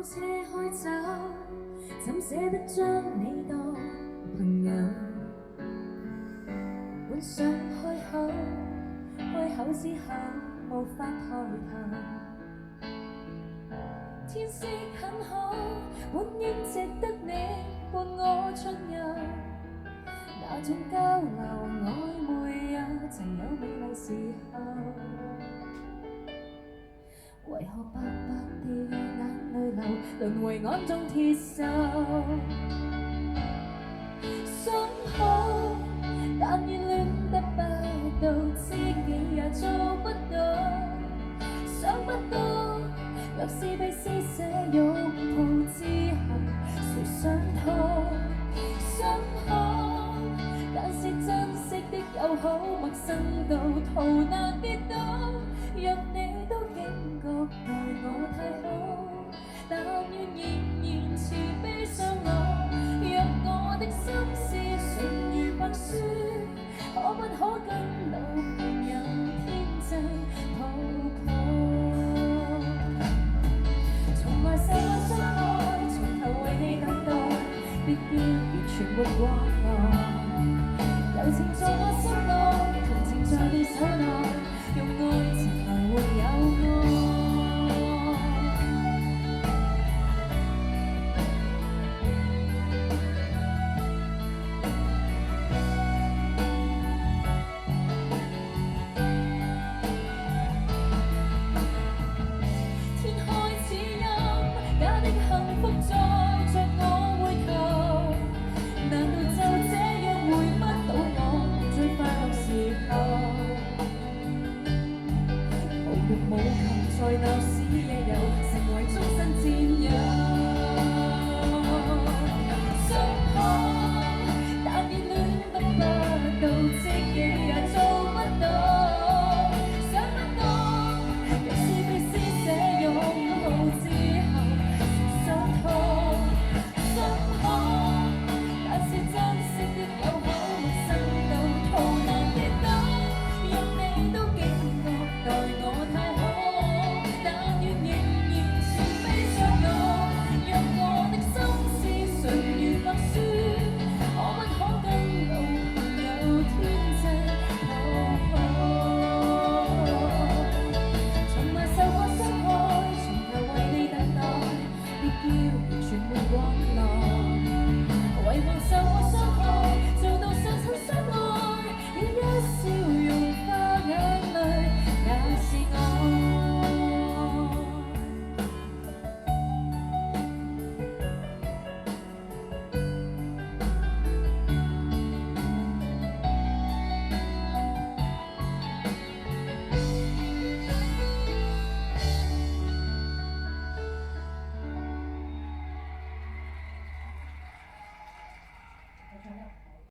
車開走，怎捨得將你當朋友？本想開口，開口之後無法抬頭。天色很好，本應值得你伴我出遊。那種交流曖昧也曾有美麗時候。為何白白地眼淚流，淪為眼中鐵鏽？想好，但願戀得不到，知己也做不到。想不到，若是被施捨擁抱之後，誰想逃？想好，但是珍惜的友好，陌生到逃難跌倒。若你都驚覺待我太好，但願仍然慈悲相我。若我的心事純如白雪，可不可跟老朋友天真抱抱？從來誓愛相愛，從頭為你等待，必要完全沒往來。柔情在我